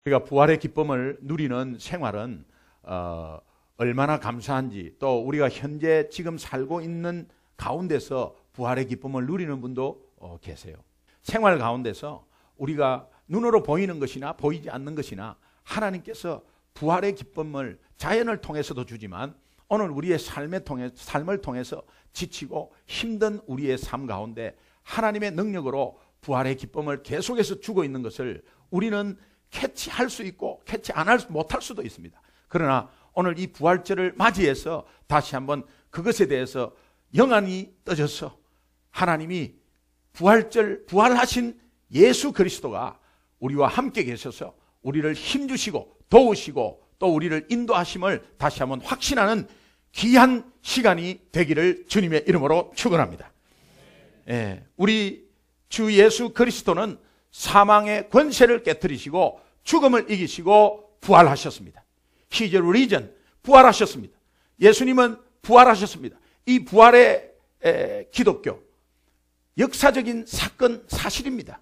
우리가 부활의 기쁨을 누리는 생활은 얼마나 감사한지, 또 우리가 현재 지금 살고 있는 가운데서 부활의 기쁨을 누리는 분도 계세요. 생활 가운데서 우리가 눈으로 보이는 것이나 보이지 않는 것이나 하나님께서 부활의 기쁨을 자연을 통해서도 주지만 오늘 우리의 삶을 통해서 지치고 힘든 우리의 삶 가운데 하나님의 능력으로 부활의 기쁨을 계속해서 주고 있는 것을 우리는 캐치할 수 있고 캐치 못할 수도 있습니다. 그러나 오늘 이 부활절을 맞이해서 다시 한번 그것에 대해서 영안이 떠져서 하나님이 부활하신 예수 그리스도가 우리와 함께 계셔서 우리를 힘주시고 도우시고 또 우리를 인도하심을 다시 한번 확신하는 귀한 시간이 되기를 주님의 이름으로 축원합니다. 우리 주 예수 그리스도는 사망의 권세를 깨뜨리시고 죽음을 이기시고 부활하셨습니다. He is risen, 부활하셨습니다. 예수님은 부활하셨습니다. 이 부활의 기독교, 역사적인 사건 사실입니다.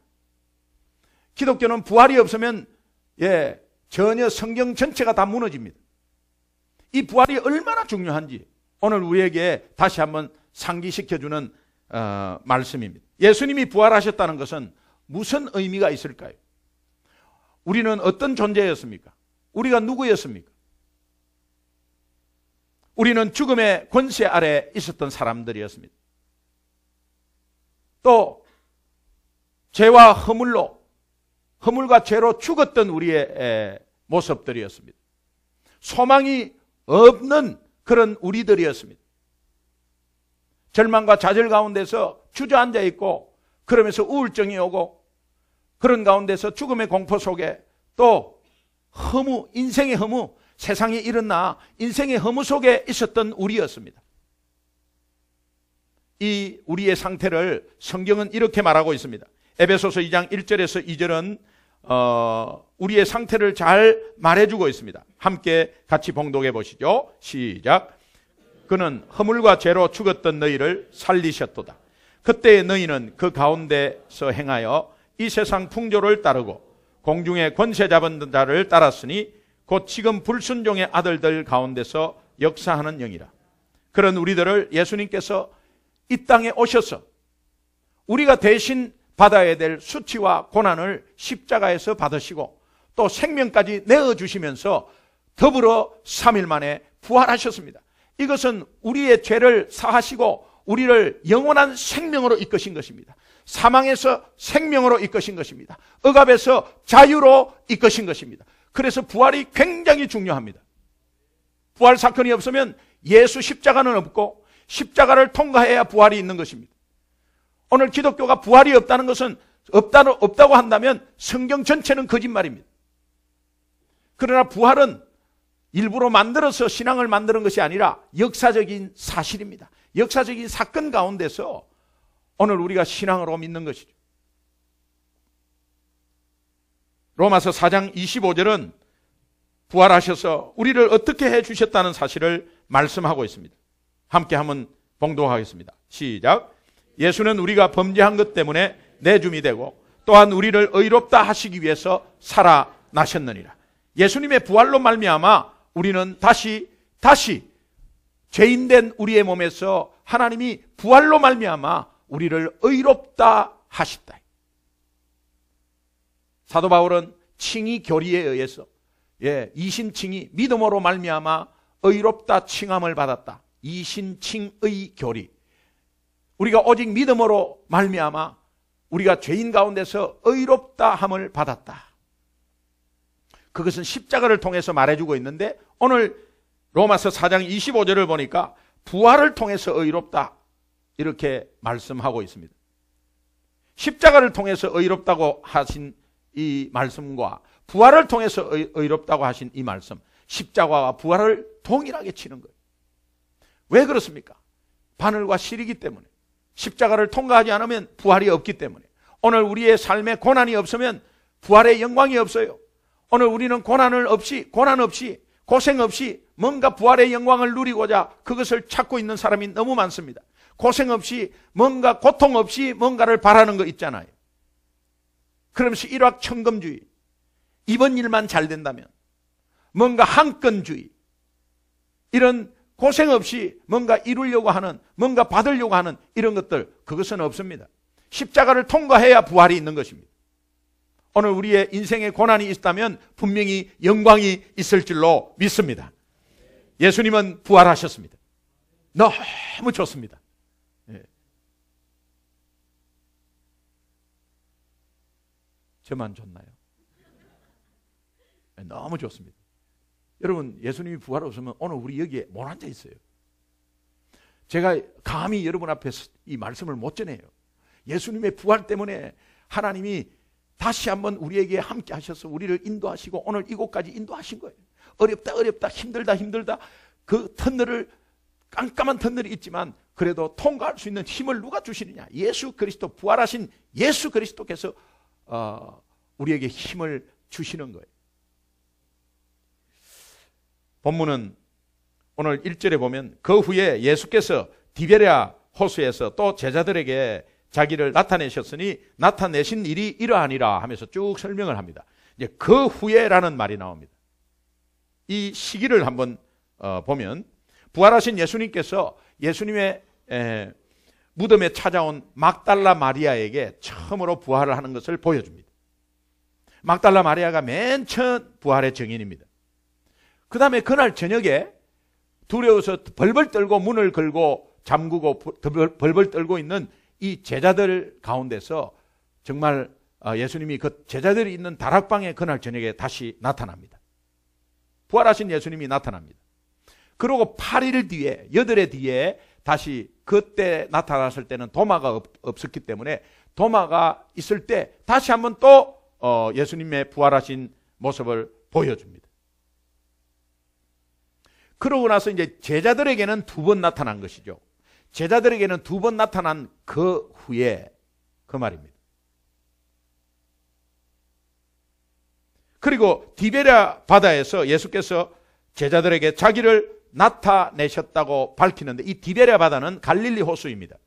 기독교는 부활이 없으면 전혀 성경 전체가 다 무너집니다. 이 부활이 얼마나 중요한지 오늘 우리에게 다시 한번 상기시켜주는 말씀입니다. 예수님이 부활하셨다는 것은 무슨 의미가 있을까요? 우리는 어떤 존재였습니까? 우리가 누구였습니까? 우리는 죽음의 권세 아래 있었던 사람들이었습니다. 또 죄와 허물과 죄로 죽었던 우리의 모습들이었습니다. 소망이 없는 그런 우리들이었습니다. 절망과 좌절 가운데서 주저앉아 있고 그러면서 우울증이 오고 그런 가운데서 죽음의 공포 속에 또 허무, 인생의 허무, 세상에 일어나 인생의 허무 속에 있었던 우리였습니다. 이 우리의 상태를 성경은 이렇게 말하고 있습니다. 에베소서 2장 1절에서 2절은 우리의 상태를 잘 말해주고 있습니다. 함께 같이 봉독해 보시죠. 시작. 그는 허물과 죄로 죽었던 너희를 살리셨도다. 그때의 너희는 그 가운데서 행하여 이 세상 풍조를 따르고 공중의 권세 잡은 자를 따랐으니 곧 지금 불순종의 아들들 가운데서 역사하는 영이라. 그런 우리들을 예수님께서 이 땅에 오셔서 우리가 대신 받아야 될 수치와 고난을 십자가에서 받으시고 또 생명까지 내어주시면서 더불어 3일 만에 부활하셨습니다. 이것은 우리의 죄를 사하시고 우리를 영원한 생명으로 이끄신 것입니다. 사망에서 생명으로 이끄신 것입니다. 억압에서 자유로 이끄신 것입니다. 그래서 부활이 굉장히 중요합니다. 부활 사건이 없으면 예수 십자가는 없고 십자가를 통과해야 부활이 있는 것입니다. 오늘 기독교가 부활이 없다는 것은 없다고 한다면 성경 전체는 거짓말입니다. 그러나 부활은 일부러 만들어서 신앙을 만드는 것이 아니라 역사적인 사실입니다. 역사적인 사건 가운데서 오늘 우리가 신앙으로 믿는 것이죠. 로마서 4장 25절은 부활하셔서 우리를 어떻게 해주셨다는 사실을 말씀하고 있습니다. 함께 한번 봉독하겠습니다. 시작. 예수는 우리가 범죄한 것 때문에 내줌이 되고 또한 우리를 의롭다 하시기 위해서 살아나셨느니라. 예수님의 부활로 말미암아 우리는 다시 죄인된 우리의 몸에서 하나님이 부활로 말미암아 우리를 의롭다 하셨다. 사도 바울은 칭의 교리에 의해서 이신칭이 믿음으로 말미암아 의롭다 칭함을 받았다. 이신칭의 교리. 우리가 오직 믿음으로 말미암아 우리가 죄인 가운데서 의롭다 함을 받았다. 그것은 십자가를 통해서 말해주고 있는데 오늘 로마서 4장 25절을 보니까 부활을 통해서 의롭다 이렇게 말씀하고 있습니다. 십자가를 통해서 의롭다고 하신 이 말씀과 부활을 통해서 의롭다고 하신 이 말씀, 십자가와 부활을 동일하게 치는 거예요. 왜 그렇습니까? 바늘과 실이기 때문에. 십자가를 통과하지 않으면 부활이 없기 때문에. 오늘 우리의 삶에 고난이 없으면 부활의 영광이 없어요. 오늘 우리는 고난 없이 고생 없이 뭔가 부활의 영광을 누리고자 그것을 찾고 있는 사람이 너무 많습니다. 고생 없이 뭔가 고통 없이 뭔가를 바라는 거 있잖아요. 그러면서 일확천금주의. 이번 일만 잘 된다면, 뭔가 한건주의, 이런 고생 없이 뭔가 이루려고 하는, 뭔가 받으려고 하는 이런 것들, 그것은 없습니다. 십자가를 통과해야 부활이 있는 것입니다. 오늘 우리의 인생에 고난이 있다면 분명히 영광이 있을 줄로 믿습니다. 예수님은 부활하셨습니다. 너무 좋습니다. 예. 저만 좋나요? 예, 너무 좋습니다. 여러분, 예수님이 부활 없으면 오늘 우리 여기에 못 앉아 있어요. 제가 감히 여러분 앞에서 이 말씀을 못 전해요. 예수님의 부활 때문에 하나님이 다시 한번 우리에게 함께 하셔서 우리를 인도하시고 오늘 이곳까지 인도하신 거예요. 어렵다, 힘들다, 그 터널을, 깜깜한 터널이 있지만 그래도 통과할 수 있는 힘을 누가 주시느냐? 예수 그리스도, 부활하신 예수 그리스도께서 우리에게 힘을 주시는 거예요. 본문은 오늘 1절에 보면 그 후에 예수께서 디베랴 호수에서 또 제자들에게 자기를 나타내셨으니 나타내신 일이 이러하니라 하면서 쭉 설명을 합니다. 이제 그 후에라는 말이 나옵니다. 이 시기를 한번 보면 부활하신 예수님께서 예수님의 무덤에 찾아온 막달라 마리아에게 처음으로 부활을 하는 것을 보여줍니다. 막달라 마리아가 맨 처음 부활의 증인입니다. 그 다음에 그날 저녁에 두려워서 벌벌 떨고 문을 걸고 잠그고 벌벌 떨고 있는 이 제자들 가운데서 정말 예수님이 그 제자들이 있는 다락방에 그날 저녁에 다시 나타납니다. 부활하신 예수님이 나타납니다. 그리고 8일 뒤에, 8일 뒤에 다시 그때 나타났을 때는 도마가 없었기 때문에 도마가 있을 때 다시 한번 또 예수님의 부활하신 모습을 보여줍니다. 그러고 나서 이제 제자들에게는 2번 나타난 것이죠. 제자들에게는 2번 나타난 그 후에 그 말입니다. 그리고 디베랴 바다에서 예수께서 제자들에게 자기를 나타내셨다고 밝히는데 이 디베랴 바다는 갈릴리 호수입니다.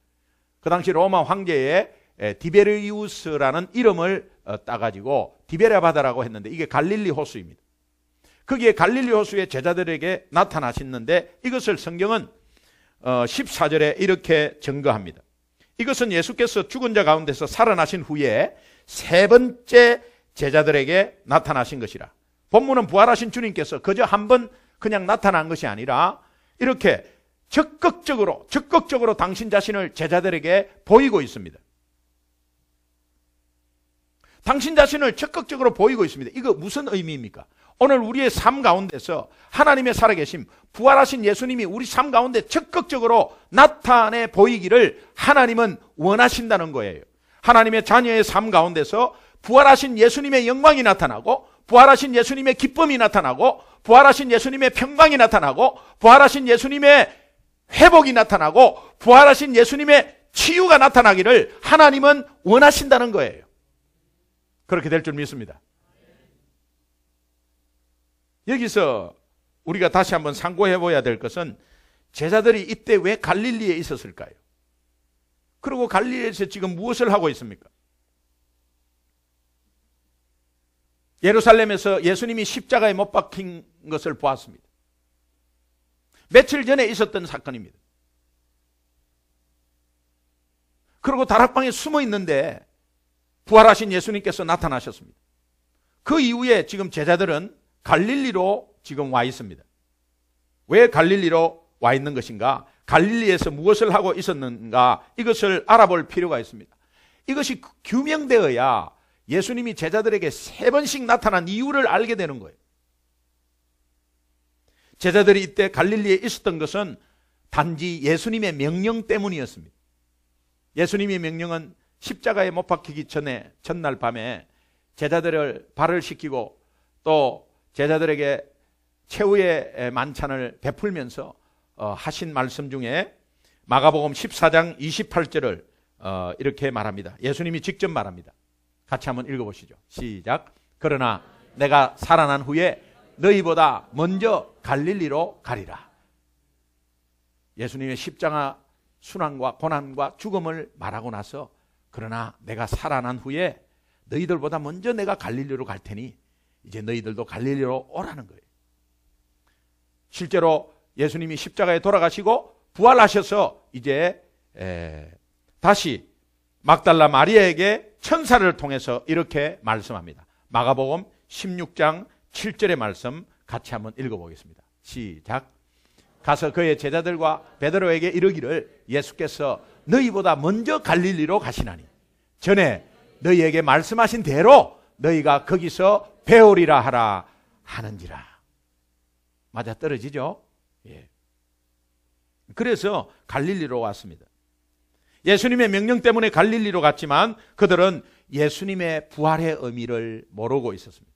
그 당시 로마 황제의 디베리우스라는 이름을 따가지고 디베랴 바다라고 했는데 이게 갈릴리 호수입니다. 거기에 갈릴리 호수에 제자들에게 나타나셨는데 이것을 성경은 14절에 이렇게 증거합니다. 이것은 예수께서 죽은 자 가운데서 살아나신 후에 3번째 제자들에게 나타나신 것이라. 본문은 부활하신 주님께서 그저 한 번 그냥 나타난 것이 아니라 이렇게 적극적으로 당신 자신을 제자들에게 보이고 있습니다. 당신 자신을 적극적으로 보이고 있습니다. 이거 무슨 의미입니까? 오늘 우리의 삶 가운데서 하나님의 살아계심, 부활하신 예수님이 우리 삶 가운데 적극적으로 나타내 보이기를 하나님은 원하신다는 거예요. 하나님의 자녀의 삶 가운데서 부활하신 예수님의 영광이 나타나고, 부활하신 예수님의 기쁨이 나타나고, 부활하신 예수님의 평강이 나타나고, 부활하신 예수님의 회복이 나타나고, 부활하신 예수님의 치유가 나타나기를 하나님은 원하신다는 거예요. 그렇게 될 줄 믿습니다. 여기서 우리가 다시 한번 상고해 봐야 될 것은 제자들이 이때 왜 갈릴리에 있었을까요? 그리고 갈릴리에서 지금 무엇을 하고 있습니까? 예루살렘에서 예수님이 십자가에 못 박힌 것을 보았습니다. 며칠 전에 있었던 사건입니다. 그리고 다락방에 숨어 있는데 부활하신 예수님께서 나타나셨습니다. 그 이후에 지금 제자들은 갈릴리로 지금 와 있습니다. 왜 갈릴리로 와 있는 것인가? 갈릴리에서 무엇을 하고 있었는가? 이것을 알아볼 필요가 있습니다. 이것이 규명되어야 예수님이 제자들에게 3번씩 나타난 이유를 알게 되는 거예요. 제자들이 이때 갈릴리에 있었던 것은 단지 예수님의 명령 때문이었습니다. 예수님의 명령은 십자가에 못 박히기 전에 전날 밤에 제자들을 발을 씻기고 또 제자들에게 최후의 만찬을 베풀면서 하신 말씀 중에 마가복음 14장 28절을 이렇게 말합니다. 예수님이 직접 말합니다. 같이 한번 읽어보시죠. 시작. 그러나 내가 살아난 후에 너희보다 먼저 갈릴리로 가리라. 예수님의 십자가 순환과 고난과 죽음을 말하고 나서 그러나 내가 살아난 후에 너희들보다 먼저 내가 갈릴리로 갈 테니 이제 너희들도 갈릴리로 오라는 거예요. 실제로 예수님이 십자가에 돌아가시고 부활하셔서 이제 다시 막달라 마리아에게 천사를 통해서 이렇게 말씀합니다. 마가복음 16장 7절의 말씀 같이 한번 읽어보겠습니다. 시작. 가서 그의 제자들과 베드로에게 이르기를 예수께서 너희보다 먼저 갈릴리로 가시나니 전에 너희에게 말씀하신 대로 너희가 거기서 배우리라 하라 하는지라. 맞아 떨어지죠? 예. 그래서 갈릴리로 왔습니다. 예수님의 명령 때문에 갈릴리로 갔지만 그들은 예수님의 부활의 의미를 모르고 있었습니다.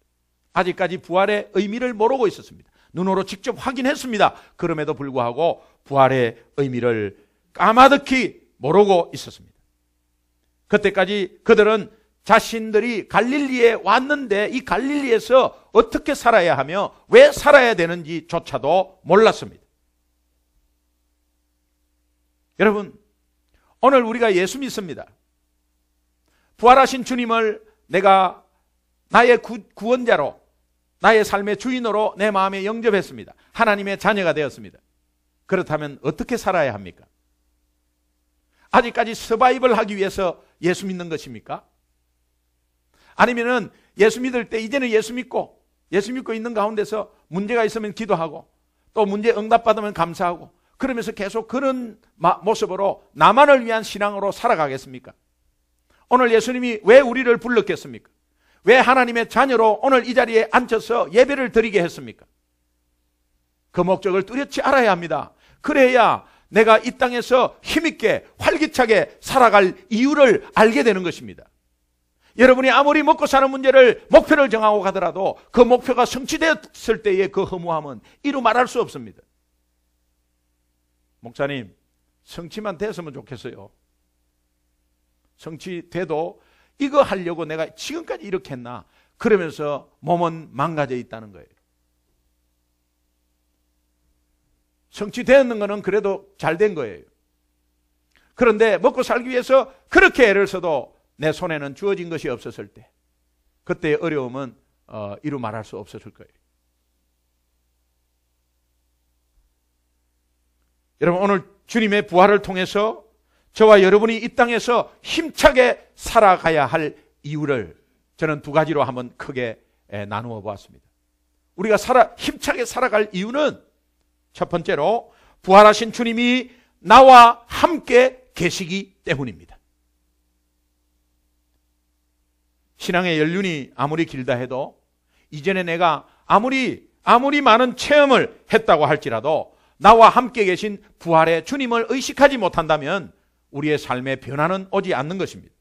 아직까지 부활의 의미를 모르고 있었습니다. 눈으로 직접 확인했습니다. 그럼에도 불구하고 부활의 의미를 까마득히 모르고 있었습니다. 그때까지 그들은 자신들이 갈릴리에 왔는데 이 갈릴리에서 어떻게 살아야 하며 왜 살아야 되는지조차도 몰랐습니다. 여러분, 오늘 우리가 예수 믿습니다. 부활하신 주님을 내가 나의 구원자로, 나의 삶의 주인으로 내 마음에 영접했습니다. 하나님의 자녀가 되었습니다. 그렇다면 어떻게 살아야 합니까? 아직까지 서바이벌 하기 위해서 예수 믿는 것입니까? 아니면은 예수 믿을 때 이제는 예수 믿고 있는 가운데서 문제가 있으면 기도하고 또 문제 응답받으면 감사하고 그러면서 계속 그런 모습으로 나만을 위한 신앙으로 살아가겠습니까? 오늘 예수님이 왜 우리를 불렀겠습니까? 왜 하나님의 자녀로 오늘 이 자리에 앉혀서 예배를 드리게 했습니까? 그 목적을 뚜렷이 알아야 합니다. 그래야 내가 이 땅에서 힘있게 활기차게 살아갈 이유를 알게 되는 것입니다. 여러분이 아무리 먹고 사는 문제를 목표를 정하고 가더라도 그 목표가 성취되었을 때의 그 허무함은 이루 말할 수 없습니다. 목사님, 성취만 됐으면 좋겠어요. 성취돼도 이거 하려고 내가 지금까지 이렇게 했나? 그러면서 몸은 망가져 있다는 거예요. 성취되었는 거는 그래도 잘 된 거예요. 그런데 먹고 살기 위해서 그렇게 애를 써도 내 손에는 주어진 것이 없었을 때 그때의 어려움은 이루 말할 수 없었을 거예요. 여러분, 오늘 주님의 부활을 통해서 저와 여러분이 이 땅에서 힘차게 살아가야 할 이유를 저는 두 가지로 한번 크게 나누어 보았습니다. 우리가 힘차게 살아갈 이유는 첫 번째로 부활하신 주님이 나와 함께 계시기 때문입니다. 신앙의 연륜이 아무리 길다 해도 이전에 내가 아무리 많은 체험을 했다고 할지라도 나와 함께 계신 부활의 주님을 의식하지 못한다면 우리의 삶에 변화는 오지 않는 것입니다.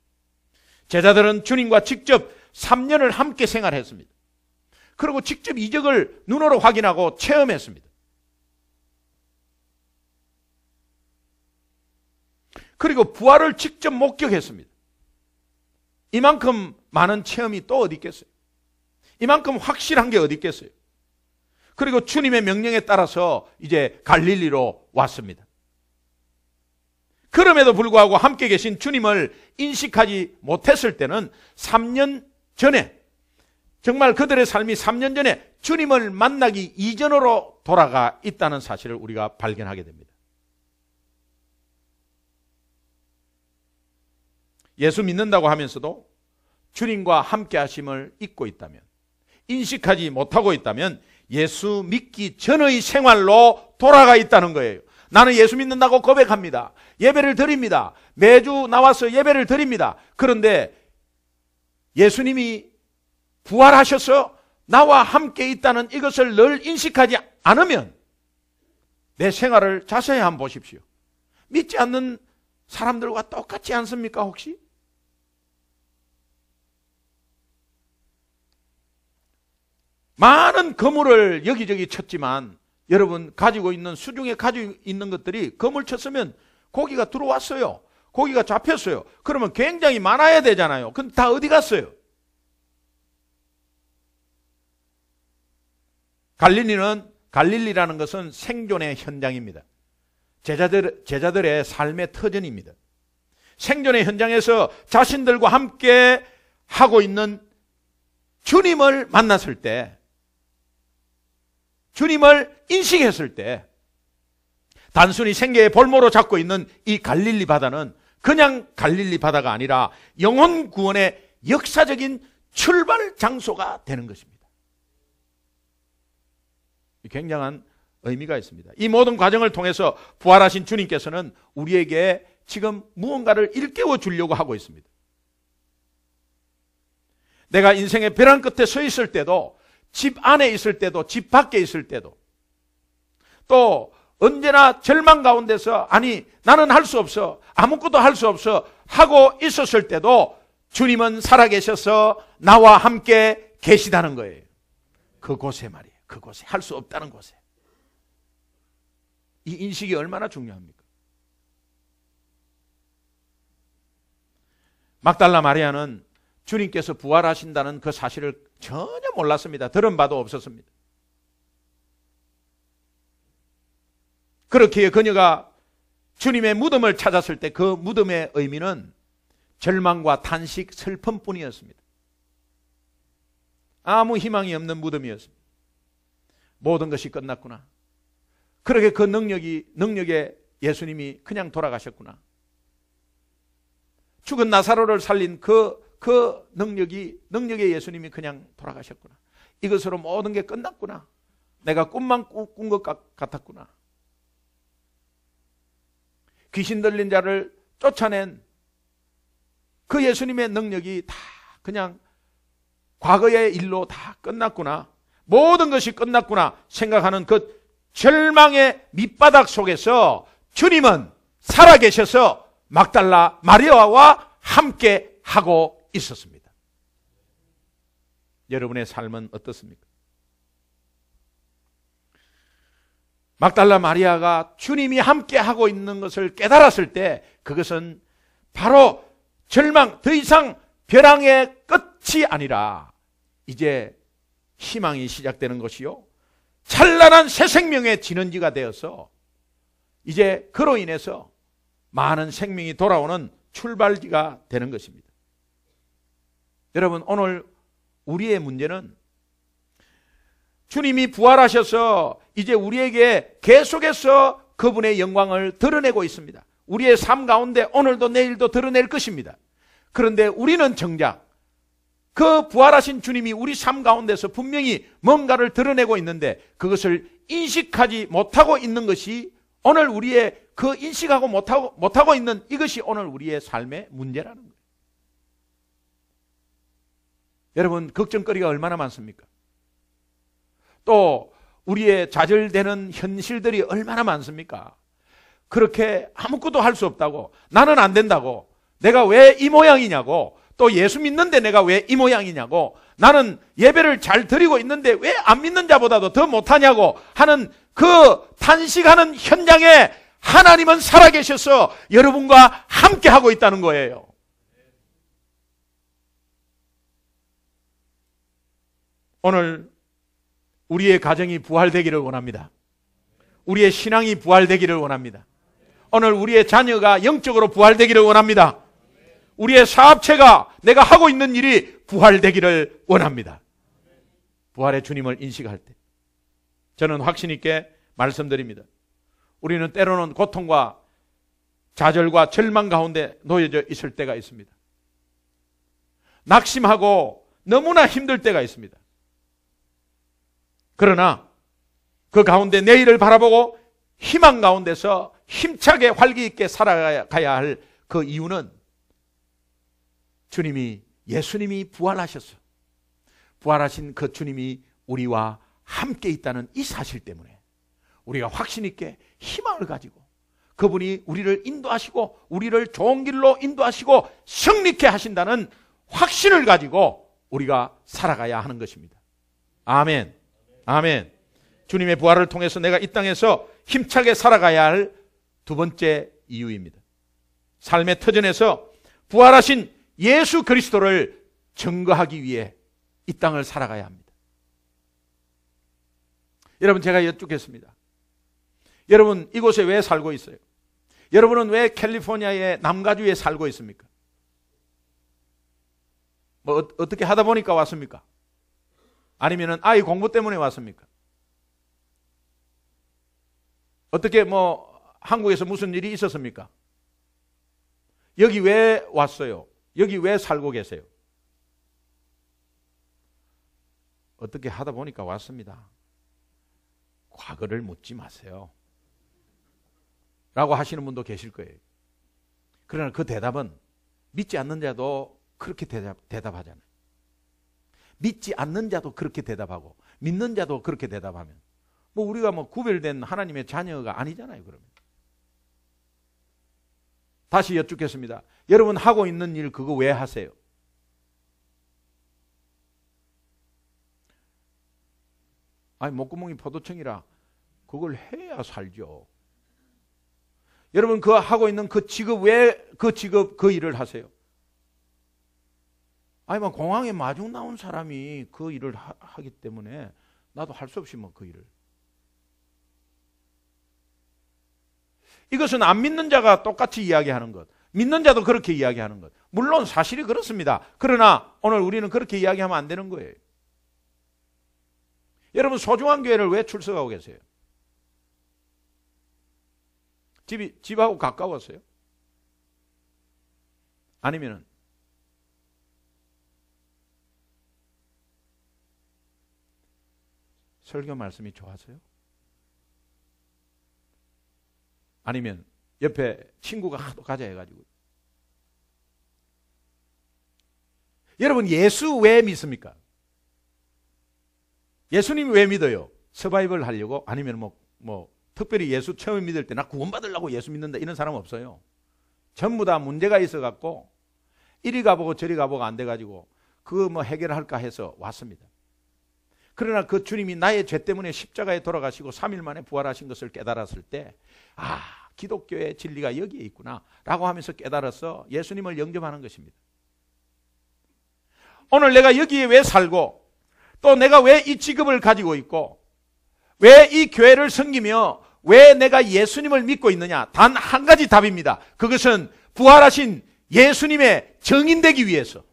제자들은 주님과 직접 3년을 함께 생활했습니다. 그리고 직접 이적을 눈으로 확인하고 체험했습니다. 그리고 부활을 직접 목격했습니다. 이만큼 많은 체험이 또 어디 있겠어요? 이만큼 확실한 게 어디 있겠어요? 그리고 주님의 명령에 따라서 이제 갈릴리로 왔습니다. 그럼에도 불구하고 함께 계신 주님을 인식하지 못했을 때는 3년 전에, 정말 그들의 삶이 3년 전에 주님을 만나기 이전으로 돌아가 있다는 사실을 우리가 발견하게 됩니다. 예수 믿는다고 하면서도 주님과 함께 하심을 잊고 있다면, 인식하지 못하고 있다면 예수 믿기 전의 생활로 돌아가 있다는 거예요. 나는 예수 믿는다고 고백합니다. 예배를 드립니다. 매주 나와서 예배를 드립니다. 그런데 예수님이 부활하셔서 나와 함께 있다는 이것을 늘 인식하지 않으면 내 생활을 자세히 한번 보십시오. 믿지 않는 사람들과 똑같지 않습니까 혹시? 많은 거물을 여기저기 쳤지만 여러분 가지고 있는 수중에 가지고 있는 것들이 거물 쳤으면 고기가 들어왔어요. 고기가 잡혔어요. 그러면 굉장히 많아야 되잖아요. 근데 다 어디 갔어요? 갈릴리라는 것은 생존의 현장입니다. 제자들의 삶의 터전입니다. 생존의 현장에서 자신들과 함께 하고 있는 주님을 만났을 때, 주님을 인식했을 때, 단순히 생계의 볼모로 잡고 있는 이 갈릴리 바다는 그냥 갈릴리 바다가 아니라 영혼 구원의 역사적인 출발 장소가 되는 것입니다. 굉장한 의미가 있습니다. 이 모든 과정을 통해서 부활하신 주님께서는 우리에게 지금 무언가를 일깨워 주려고 하고 있습니다. 내가 인생의 벼랑 끝에 서 있을 때도, 집 안에 있을 때도, 집 밖에 있을 때도, 또 언제나 절망 가운데서 아니 나는 할 수 없어, 아무것도 할 수 없어 하고 있었을 때도 주님은 살아계셔서 나와 함께 계시다는 거예요. 그곳에 말이에요. 그곳에, 할 수 없다는 곳에. 이 인식이 얼마나 중요합니까? 막달라 마리아는 주님께서 부활하신다는 그 사실을 전혀 몰랐습니다. 들은 바도 없었습니다. 그렇기에 그녀가 주님의 무덤을 찾았을 때 그 무덤의 의미는 절망과 탄식, 슬픔뿐이었습니다. 아무 희망이 없는 무덤이었습니다. 모든 것이 끝났구나. 그러게 그 능력에 예수님이 그냥 돌아가셨구나. 죽은 나사로를 살린 그 능력에 예수님이 그냥 돌아가셨구나. 이것으로 모든 게 끝났구나. 내가 꿈만 꾼 것 같았구나. 귀신 들린 자를 쫓아낸 그 예수님의 능력이 다 그냥 과거의 일로 다 끝났구나. 모든 것이 끝났구나 생각하는 그 절망의 밑바닥 속에서 주님은 살아계셔서 막달라 마리아와 함께 하고 있었습니다. 여러분의 삶은 어떻습니까? 막달라 마리아가 주님이 함께 하고 있는 것을 깨달았을 때 그것은 바로 절망, 더 이상 벼랑의 끝이 아니라 이제 희망이 시작되는 것이요, 찬란한 새 생명의 진원지가 되어서 이제 그로 인해서 많은 생명이 돌아오는 출발지가 되는 것입니다. 여러분, 오늘 우리의 문제는 주님이 부활하셔서 이제 우리에게 계속해서 그분의 영광을 드러내고 있습니다. 우리의 삶 가운데 오늘도 내일도 드러낼 것입니다. 그런데 우리는 정작 그 부활하신 주님이 우리 삶 가운데서 분명히 뭔가를 드러내고 있는데 그것을 인식하지 못하고 있는 것이 오늘 우리의 그 인식하고 못하고 있는 이것이 오늘 우리의 삶의 문제라는 거예요. 여러분, 걱정거리가 얼마나 많습니까? 또 우리의 좌절되는 현실들이 얼마나 많습니까? 그렇게 아무것도 할 수 없다고, 나는 안 된다고, 내가 왜 이 모양이냐고, 또 예수 믿는데 내가 왜 이 모양이냐고, 나는 예배를 잘 드리고 있는데 왜 안 믿는 자보다도 더 못하냐고 하는 그 탄식하는 현장에 하나님은 살아계셔서 여러분과 함께 하고 있다는 거예요. 오늘 우리의 가정이 부활되기를 원합니다. 우리의 신앙이 부활되기를 원합니다. 오늘 우리의 자녀가 영적으로 부활되기를 원합니다. 우리의 사업체가, 내가 하고 있는 일이 부활되기를 원합니다. 부활의 주님을 인식할 때 저는 확신 있게 말씀드립니다. 우리는 때로는 고통과 좌절과 절망 가운데 놓여져 있을 때가 있습니다. 낙심하고 너무나 힘들 때가 있습니다. 그러나 그 가운데 내일을 바라보고 희망 가운데서 힘차게 활기 있게 살아가야 할 그 이유는 예수님이 부활하셨어. 부활하신 그 주님이 우리와 함께 있다는 이 사실 때문에 우리가 확신 있게 희망을 가지고 그분이 우리를 인도하시고 우리를 좋은 길로 인도하시고 승리케 하신다는 확신을 가지고 우리가 살아가야 하는 것입니다. 아멘. 아멘. 주님의 부활을 통해서 내가 이 땅에서 힘차게 살아가야 할 두 번째 이유입니다. 삶의 터전에서 부활하신 예수 그리스도를 증거하기 위해 이 땅을 살아가야 합니다. 여러분, 제가 여쭙겠습니다. 여러분, 이곳에 왜 살고 있어요? 여러분은 왜 캘리포니아의 남가주에 살고 있습니까? 어떻게 하다 보니까 왔습니까? 아니면은 아이 공부 때문에 왔습니까? 어떻게 한국에서 무슨 일이 있었습니까? 여기 왜 왔어요? 여기 왜 살고 계세요? 어떻게 하다 보니까 왔습니다. 과거를 묻지 마세요. 라고 하시는 분도 계실 거예요. 그러나 그 대답은 믿지 않는 자도 그렇게 대답하잖아요. 믿지 않는 자도 그렇게 대답하고 믿는 자도 그렇게 대답하면 우리가 구별된 하나님의 자녀가 아니잖아요. 그러면 다시 여쭙겠습니다. 여러분 하고 있는 일 그거 왜 하세요? 아니 목구멍이 포도청이라 그걸 해야 살죠. 여러분 그 하고 있는 그 직업 왜 그 일을 하세요? 아니 공항에 마중 나온 사람이 그 일을 하기 때문에 나도 할 수 없이 그 일을. 이것은 안 믿는 자가 똑같이 이야기하는 것, 믿는 자도 그렇게 이야기하는 것. 물론 사실이 그렇습니다. 그러나 오늘 우리는 그렇게 이야기하면 안 되는 거예요. 여러분 소중한 교회를 왜 출석하고 계세요? 집하고 가까웠어요? 아니면은 설교 말씀이 좋아서요? 아니면 옆에 친구가 하도 가자 해가지고. 여러분 예수 왜 믿습니까? 예수님 왜 믿어요? 서바이벌 하려고? 아니면 특별히 예수 처음 믿을 때 나 구원받으려고 예수 믿는다 이런 사람 없어요. 전부 다 문제가 있어갖고 이리 가보고 저리 가보고 안 돼가지고 그거 해결할까 해서 왔습니다. 그러나 그 주님이 나의 죄 때문에 십자가에 돌아가시고 3일 만에 부활하신 것을 깨달았을 때 기독교의 진리가 여기에 있구나 라고 하면서 깨달아서 예수님을 영접하는 것입니다. 오늘 내가 여기에 왜 살고 또 내가 왜 이 직업을 가지고 있고 왜 이 교회를 섬기며 왜 내가 예수님을 믿고 있느냐? 단 한 가지 답입니다. 그것은 부활하신 예수님의 증인되기 위해서.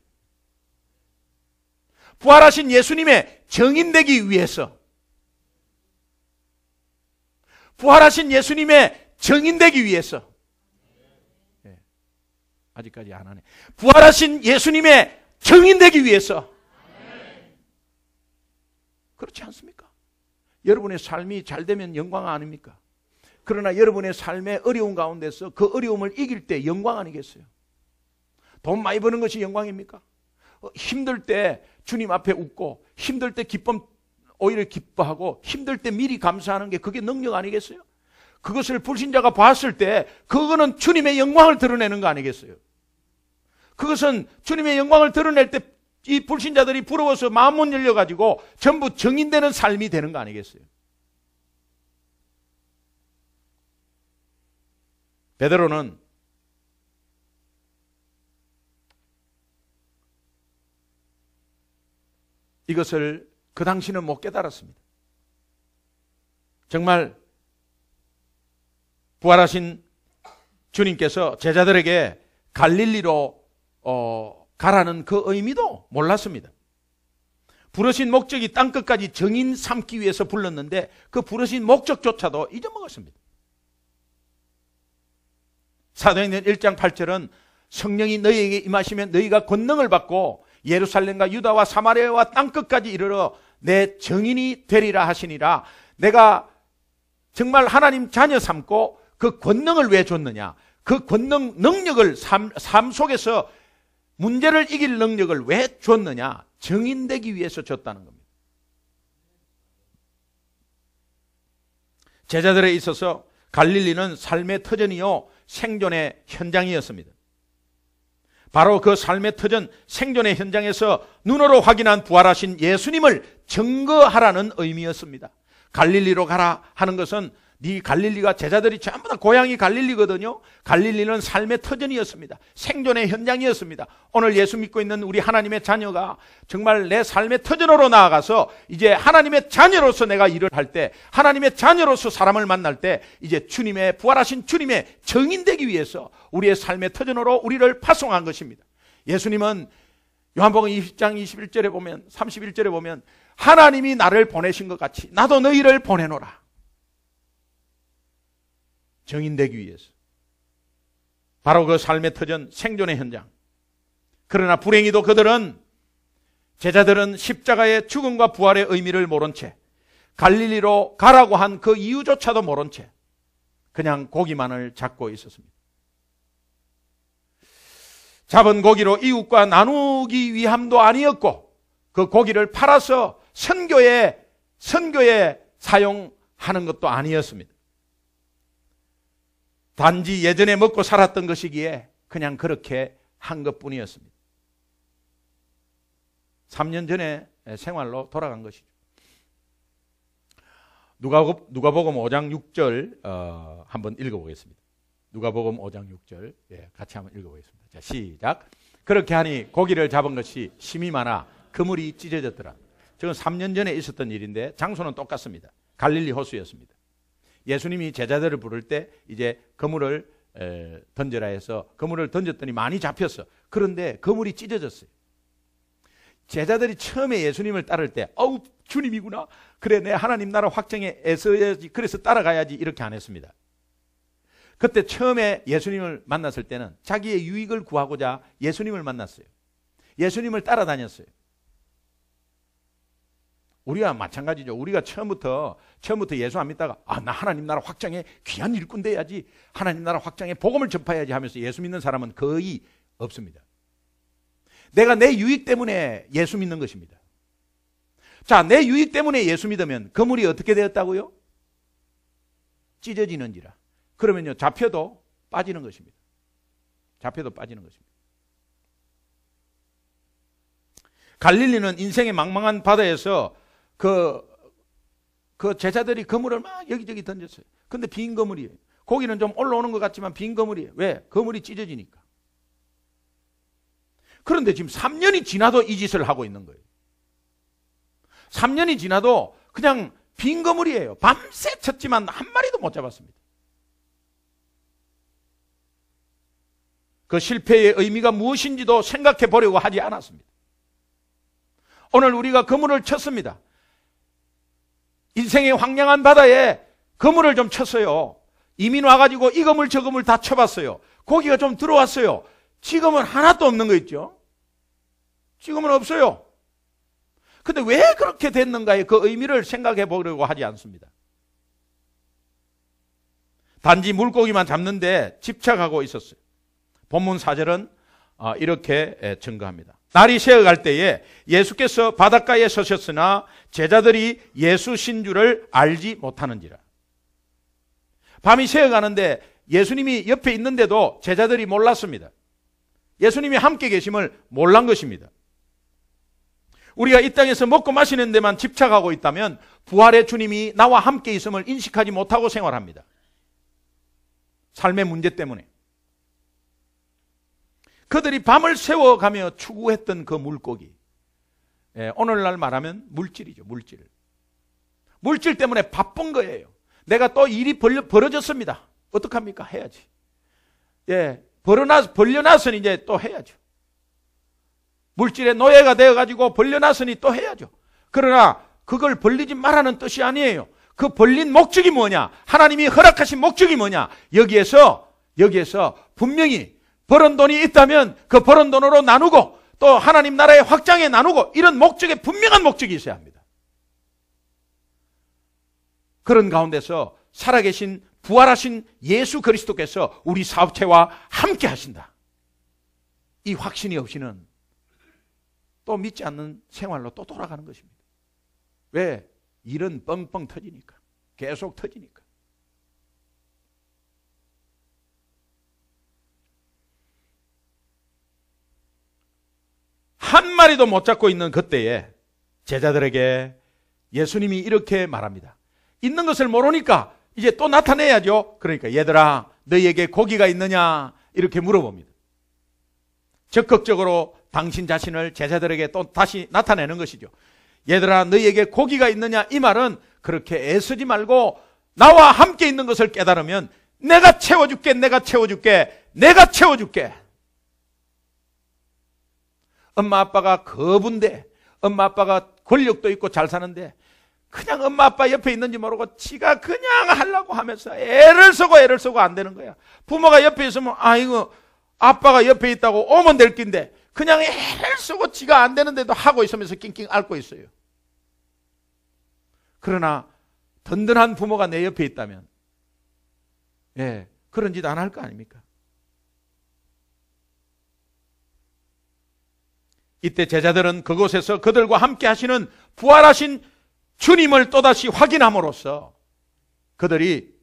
부활하신 예수님의 증인되기 위해서. 부활하신 예수님의 증인되기 위해서. 아직까지 안 하네. 부활하신 예수님의 증인되기 위해서. 그렇지 않습니까? 여러분의 삶이 잘 되면 영광 아닙니까? 그러나 여러분의 삶의 어려운 가운데서 그 어려움을 이길 때 영광 아니겠어요? 돈 많이 버는 것이 영광입니까? 힘들 때 주님 앞에 웃고 힘들 때 오히려 기뻐하고 힘들 때 미리 감사하는 게 그게 능력 아니겠어요? 그것을 불신자가 봤을 때 그거는 주님의 영광을 드러내는 거 아니겠어요? 그것은 주님의 영광을 드러낼 때 이 불신자들이 부러워서 마음 못 열려가지고 전부 증인되는 삶이 되는 거 아니겠어요? 베드로는 이것을 그 당시는 못 깨달았습니다. 정말 부활하신 주님께서 제자들에게 갈릴리로 가라는 그 의미도 몰랐습니다. 부르신 목적이 땅끝까지 증인 삼기 위해서 불렀는데 그 부르신 목적조차도 잊어먹었습니다. 사도행전 1장 8절은 성령이 너희에게 임하시면 너희가 권능을 받고 예루살렘과 유다와 사마리아와 땅끝까지 이르러 내 증인이 되리라 하시니라. 내가 정말 하나님 자녀 삼고 그 권능을 왜 줬느냐? 그 권능 능력을 삶 속에서 문제를 이길 능력을 왜 줬느냐? 증인되기 위해서 줬다는 겁니다. 제자들에 있어서 갈릴리는 삶의 터전이요 생존의 현장이었습니다. 바로 그 삶의 터전 생존의 현장에서 눈으로 확인한 부활하신 예수님을 증거하라는 의미였습니다. 갈릴리로 가라 하는 것은 갈릴리가 제자들이 전부 다 고향이 갈릴리거든요. 갈릴리는 삶의 터전이었습니다. 생존의 현장이었습니다. 오늘 예수 믿고 있는 우리 하나님의 자녀가 정말 내 삶의 터전으로 나아가서 이제 하나님의 자녀로서 내가 일을 할 때, 하나님의 자녀로서 사람을 만날 때 이제 주님의 부활하신 주님의 증인되기 위해서 우리의 삶의 터전으로 우리를 파송한 것입니다. 예수님은 요한복음 20장 21절에 보면 31절에 보면 하나님이 나를 보내신 것 같이 나도 너희를 보내노라. 정인되기 위해서. 바로 그 삶의 터전, 생존의 현장. 그러나 불행히도 제자들은 십자가의 죽음과 부활의 의미를 모른 채, 갈릴리로 가라고 한 그 이유조차도 모른 채 그냥 고기만을 잡고 있었습니다. 잡은 고기로 이웃과 나누기 위함도 아니었고, 그 고기를 팔아서 선교에 사용하는 것도 아니었습니다. 단지 예전에 먹고 살았던 것이기에 그냥 그렇게 한 것뿐이었습니다. 3년 전에 생활로 돌아간 것이죠. 누가복음 5장 6절 한번 읽어보겠습니다. 누가복음 5장 6절 같이 한번 읽어보겠습니다. 자, 시작. 그렇게 하니 고기를 잡은 것이 심이 많아 그물이 찢어졌더라. 지금 3년 전에 있었던 일인데 장소는 똑같습니다. 갈릴리 호수였습니다. 예수님이 제자들을 부를 때 이제 그물을 던져라 해서 그물을 던졌더니 많이 잡혔어. 그런데 그물이 찢어졌어요. 제자들이 처음에 예수님을 따를 때 어우 주님이구나, 그래 내 하나님 나라 확정에 애써야지, 그래서 따라가야지, 이렇게 안 했습니다. 그때 처음에 예수님을 만났을 때는 자기의 유익을 구하고자 예수님을 만났어요. 예수님을 따라다녔어요. 우리와 마찬가지죠. 우리가 처음부터 예수 안 믿다가 나 하나님 나라 확장에 귀한 일꾼 돼야지, 하나님 나라 확장에 복음을 전파해야지 하면서 예수 믿는 사람은 거의 없습니다. 내가 내 유익 때문에 예수 믿는 것입니다. 자, 내 유익 때문에 예수 믿으면 그물이 어떻게 되었다고요? 찢어지는지라. 그러면요, 잡혀도 빠지는 것입니다. 잡혀도 빠지는 것입니다. 갈릴리는 인생의 망망한 바다에서 그 제자들이 그물을 막 여기저기 던졌어요. 근데 빈 그물이에요. 고기는 좀 올라오는 것 같지만 빈 그물이에요. 왜? 그물이 찢어지니까. 그런데 지금 3년이 지나도 이 짓을 하고 있는 거예요. 3년이 지나도 그냥 빈 그물이에요. 밤새 쳤지만 한 마리도 못 잡았습니다. 그 실패의 의미가 무엇인지도 생각해 보려고 하지 않았습니다. 오늘 우리가 그물을 쳤습니다. 인생의 황량한 바다에 그물을 좀 쳤어요. 이민 와가지고 이 그물 저 그물 다 쳐봤어요. 고기가 좀 들어왔어요. 지금은 하나도 없는 거 있죠. 지금은 없어요. 근데 왜 그렇게 됐는가의 그 의미를 생각해 보려고 하지 않습니다. 단지 물고기만 잡는데 집착하고 있었어요. 본문 4절은 이렇게 증거합니다. 날이 새어갈 때에 예수께서 바닷가에 서셨으나 제자들이 예수신 줄을 알지 못하는지라. 밤이 새어가는데 예수님이 옆에 있는데도 제자들이 몰랐습니다. 예수님이 함께 계심을 몰란 것입니다. 우리가 이 땅에서 먹고 마시는 데만 집착하고 있다면 부활의 주님이 나와 함께 있음을 인식하지 못하고 생활합니다. 삶의 문제 때문에. 그들이 밤을 새워가며 추구했던 그 물고기, 오늘날 말하면 물질이죠. 물질 때문에 바쁜 거예요. 내가 또 일이 벌어졌습니다. 어떡합니까? 해야지. 벌려놨으니 이제 또 해야죠. 물질의 노예가 되어가지고 벌려놨으니 또 해야죠. 그러나 그걸 벌리지 말라는 뜻이 아니에요. 그 벌린 목적이 뭐냐? 하나님이 허락하신 목적이 뭐냐? 여기에서 분명히 벌은 돈이 있다면 그 벌은 돈으로 나누고 또 하나님 나라의 확장에 나누고, 이런 목적에 분명한 목적이 있어야 합니다. 그런 가운데서 살아계신 부활하신 예수 그리스도께서 우리 사업체와 함께 하신다. 이 확신이 없이는 또 믿지 않는 생활로 또 돌아가는 것입니다. 왜? 일은 뻥뻥 터지니까. 계속 터지니까. 한 마리도 못 잡고 있는 그때에 제자들에게 예수님이 이렇게 말합니다. 있는 것을 모르니까 이제 또 나타내야죠. 그러니까 얘들아, 너희에게 고기가 있느냐? 이렇게 물어봅니다. 적극적으로 당신 자신을 제자들에게 또 다시 나타내는 것이죠. 얘들아, 너희에게 고기가 있느냐? 이 말은 그렇게 애쓰지 말고 나와 함께 있는 것을 깨달으면 내가 채워줄게. 엄마 아빠가 거부인데, 엄마 아빠가 권력도 있고 잘 사는데 그냥 엄마 아빠 옆에 있는지 모르고 지가 그냥 하려고 하면서 애를 쓰고 안 되는 거야. 부모가 옆에 있으면 아이고 아빠가 옆에 있다고 오면 될 낀데 그냥 애를 쓰고 지가 안 되는데도 하고 있으면서 낑낑 앓고 있어요. 그러나 든든한 부모가 내 옆에 있다면 그런 짓 안 할 거 아닙니까? 이때 제자들은 그곳에서 그들과 함께 하시는 부활하신 주님을 또다시 확인함으로써 그들이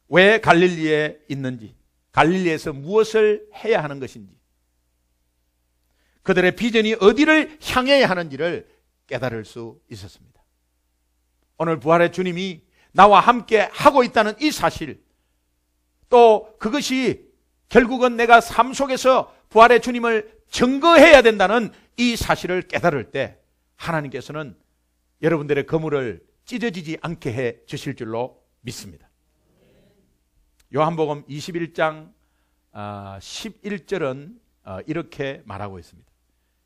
왜 갈릴리에 있는지, 갈릴리에서 무엇을 해야 하는 것인지, 그들의 비전이 어디를 향해야 하는지를 깨달을 수 있었습니다. 오늘 부활의 주님이 나와 함께 하고 있다는 이 사실, 또 그것이 결국은 내가 삶 속에서 부활의 주님을 증거해야 된다는 이 사실을 깨달을 때 하나님께서는 여러분들의 거물을 찢어지지 않게 해 주실 줄로 믿습니다. 요한복음 21장 11절은 이렇게 말하고 있습니다.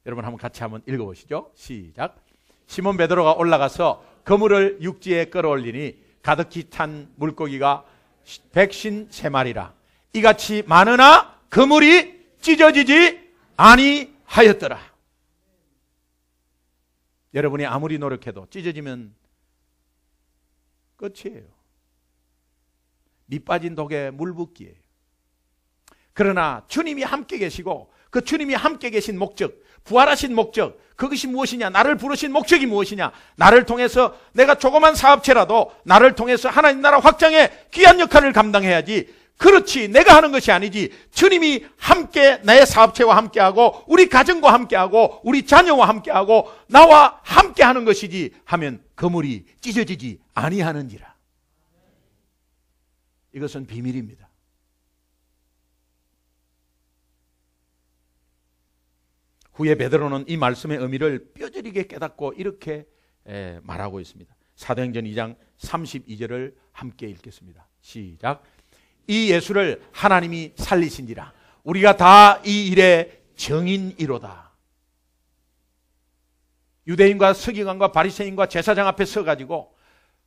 여러분 한번 같이 한번 읽어보시죠. 시작. 시몬 베드로가 올라가서 그물을 육지에 끌어올리니 가득히 찬 물고기가 153마리라. 이같이 많으나 그물이 찢어지지 아니하였더라. 여러분이 아무리 노력해도 찢어지면 끝이에요. 밑 빠진 독에 물 붓기예요. 그러나 주님이 함께 계시고 그 주님이 함께 계신 목적, 부활하신 목적, 그것이 무엇이냐? 나를 부르신 목적이 무엇이냐? 나를 통해서 내가 조그만 사업체라도 나를 통해서 하나님 나라 확장의 귀한 역할을 감당해야지. 그렇지, 내가 하는 것이 아니지. 주님이 함께 내 사업체와 함께하고 우리 가정과 함께하고 우리 자녀와 함께하고 나와 함께하는 것이지 하면 그물이 찢어지지 아니하는지라. 이것은 비밀입니다. 후에 베드로는 이 말씀의 의미를 뼈저리게 깨닫고 이렇게 말하고 있습니다. 사도행전 2장 32절을 함께 읽겠습니다. 시작. 이 예수를 하나님이 살리신지라 우리가 다 이 일의 증인이로다. 유대인과 서기관과 바리새인과 제사장 앞에 서가지고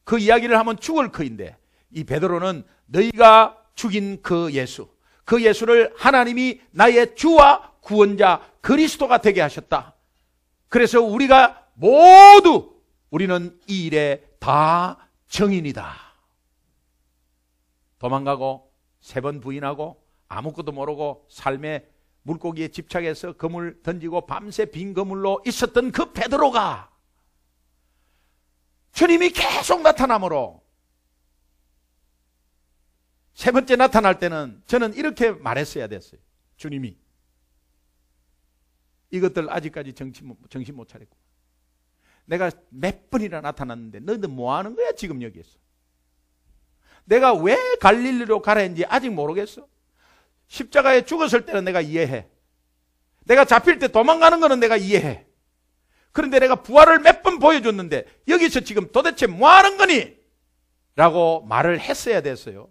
그 이야기를 하면 죽을 터인데 이 베드로는 너희가 죽인 그 예수를 하나님이 나의 주와 구원자 그리스도가 되게 하셨다. 그래서 우리가 모두 우리는 이 일에 다 증인이다. 도망가고 3번 부인하고 아무것도 모르고 삶의 물고기에 집착해서 그물 던지고 밤새 빈 그물로 있었던 그 베드로가 주님이 계속 나타남으로 3번째 나타날 때는 저는 이렇게 말했어야 됐어요. 주님이 이것들 아직까지 정신 못 차렸고 내가 몇 번이나 나타났는데 너희들 뭐 하는 거야 지금 여기에서? 내가 왜 갈릴리로 가라 했는지 아직 모르겠어. 십자가에 죽었을 때는 내가 이해해. 내가 잡힐 때 도망가는 거는 내가 이해해. 그런데 내가 부활을 몇 번 보여줬는데 여기서 지금 도대체 뭐 하는 거니? 라고 말을 했어야 됐어요.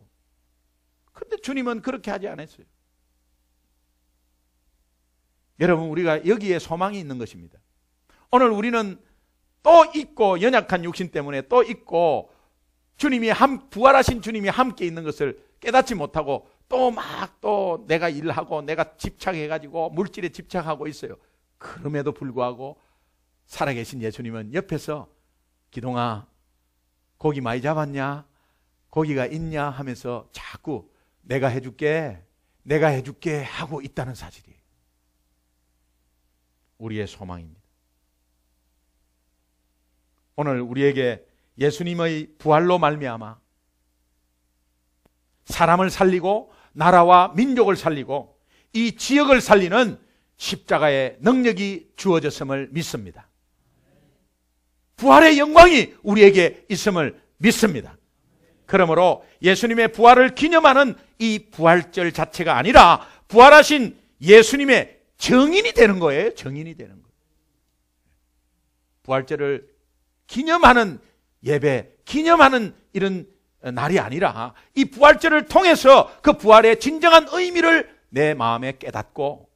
그런데 주님은 그렇게 하지 않았어요. 여러분, 우리가 여기에 소망이 있는 것입니다. 오늘 우리는 또 있고 연약한 육신 때문에 또 있고 주님이 부활하신 주님이 함께 있는 것을 깨닫지 못하고 또 내가 일하고 내가 집착해가지고 물질에 집착하고 있어요. 그럼에도 불구하고 살아계신 예수님은 옆에서 기동아 고기 많이 잡았냐? 고기가 있냐? 하면서 자꾸 내가 해줄게 하고 있다는 사실이에요. 우리의 소망입니다. 오늘 우리에게 예수님의 부활로 말미암아 사람을 살리고 나라와 민족을 살리고 이 지역을 살리는 십자가의 능력이 주어졌음을 믿습니다. 부활의 영광이 우리에게 있음을 믿습니다. 그러므로 예수님의 부활을 기념하는 이 부활절 자체가 아니라 부활하신 예수님의 증인이 되는 거예요. 증인이 되는 거예요. 부활절을 기념하는 예배, 기념하는 이런 날이 아니라 이 부활절을 통해서 그 부활의 진정한 의미를 내 마음에 깨닫고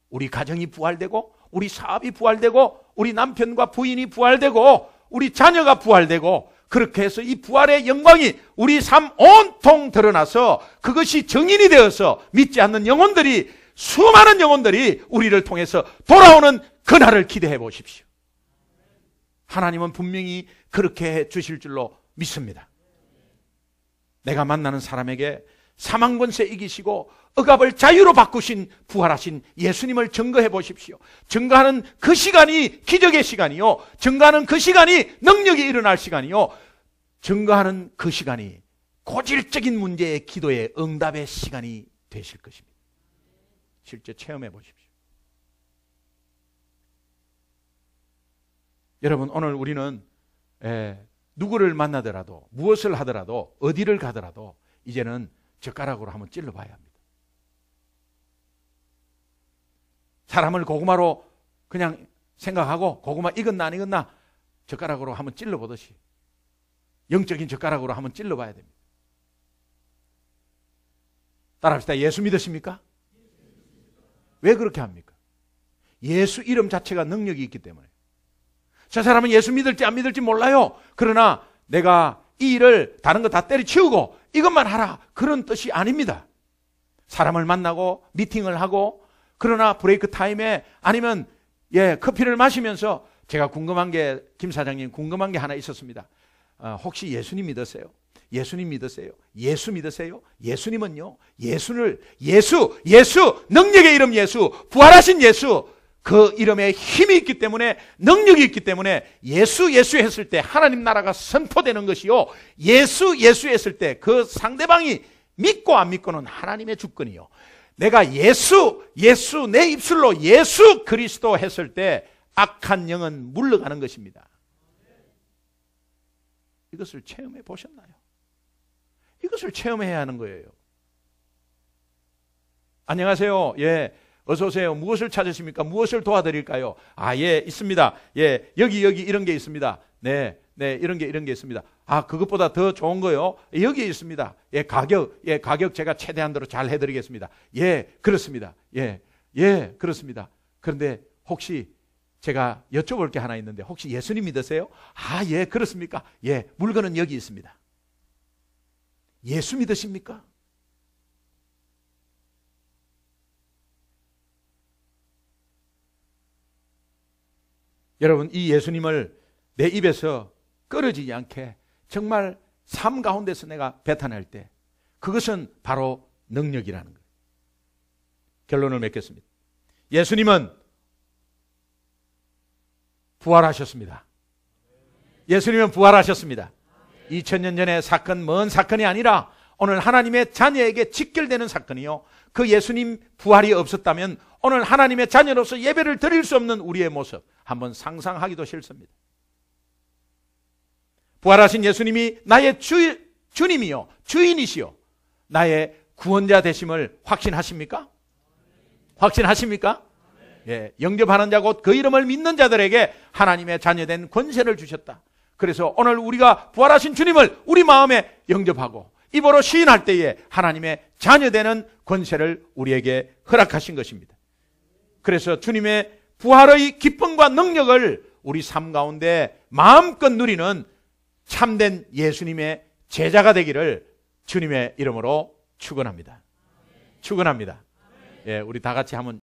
우리 가정이 부활되고 우리 사업이 부활되고 우리 남편과 부인이 부활되고 우리 자녀가 부활되고 그렇게 해서 이 부활의 영광이 우리 삶 온통 드러나서 그것이 정인이 되어서 믿지 않는 영혼들이, 수많은 영혼들이 우리를 통해서 돌아오는 그날을 기대해 보십시오. 하나님은 분명히 그렇게 해 주실 줄로 믿습니다. 내가 만나는 사람에게 사망 권세 이기시고 억압을 자유로 바꾸신 부활하신 예수님을 증거해 보십시오. 증거하는 그 시간이 기적의 시간이요, 증거하는 그 시간이 능력이 일어날 시간이요, 증거하는 그 시간이 고질적인 문제의 기도의 응답의 시간이 되실 것입니다. 실제 체험해 보십시오. 여러분, 오늘 우리는 누구를 만나더라도, 무엇을 하더라도, 어디를 가더라도 이제는 젓가락으로 한번 찔러봐야 합니다. 사람을 고구마로 그냥 생각하고 고구마 익었나 안 익었나 젓가락으로 한번 찔러보듯이 영적인 젓가락으로 한번 찔러봐야 됩니다. 따라합시다. 예수 믿으십니까? 왜 그렇게 합니까? 예수 이름 자체가 능력이 있기 때문에. 저 사람은 예수 믿을지 안 믿을지 몰라요. 그러나 내가 이 일을 다른 거 다 때려치우고 이것만 하라, 그런 뜻이 아닙니다. 사람을 만나고 미팅을 하고, 그러나 브레이크 타임에 아니면 커피를 마시면서 제가 궁금한 게, 김 사장님 궁금한 게 하나 있었습니다. 혹시 예수님 믿으세요? 예수님 믿으세요? 예수 믿으세요? 예수님은요, 예수, 능력의 이름 예수, 부활하신 예수, 그 이름에 힘이 있기 때문에, 능력이 있기 때문에 예수 했을 때 하나님 나라가 선포되는 것이요, 예수 했을 때 그 상대방이 믿고 안 믿고는 하나님의 주권이요, 내가 예수 내 입술로 예수 그리스도 했을 때 악한 영은 물러가는 것입니다. 이것을 체험해 보셨나요? 이것을 체험해야 하는 거예요. 안녕하세요. 어서 오세요. 무엇을 찾으십니까? 무엇을 도와드릴까요? 있습니다. 여기 이런 게 있습니다. 네, 이런 게 있습니다. 그것보다 더 좋은 거요, 여기 있습니다. 가격 제가 최대한대로 잘 해드리겠습니다. 그렇습니다. 그렇습니다. 그런데 혹시 제가 여쭤볼 게 하나 있는데, 혹시 예수님 믿으세요? 그렇습니까? 물건은 여기 있습니다. 예수 믿으십니까? 여러분, 이 예수님을 내 입에서 끊어지지 않게 정말 삶 가운데서 내가 배탄할 때, 그것은 바로 능력이라는 거예요. 결론을 맺겠습니다. 예수님은 부활하셨습니다. 예수님은 부활하셨습니다. 2000년 전의 사건, 먼 사건이 아니라 오늘 하나님의 자녀에게 직결되는 사건이요, 그 예수님 부활이 없었다면 오늘 하나님의 자녀로서 예배를 드릴 수 없는 우리의 모습, 한번 상상하기도 싫습니다. 부활하신 예수님이 나의 주님이요, 주인이시요, 나의 구원자 되심을 확신하십니까? 확신하십니까? 영접하는 자 곧 그 이름을 믿는 자들에게 하나님의 자녀된 권세를 주셨다. 그래서 오늘 우리가 부활하신 주님을 우리 마음에 영접하고 입으로 시인할 때에 하나님의 자녀되는 권세를 우리에게 허락하신 것입니다. 그래서 주님의 부활의 기쁨과 능력을 우리 삶 가운데 마음껏 누리는 참된 예수님의 제자가 되기를 주님의 이름으로 축원합니다. 축원합니다. 우리 다 같이 한번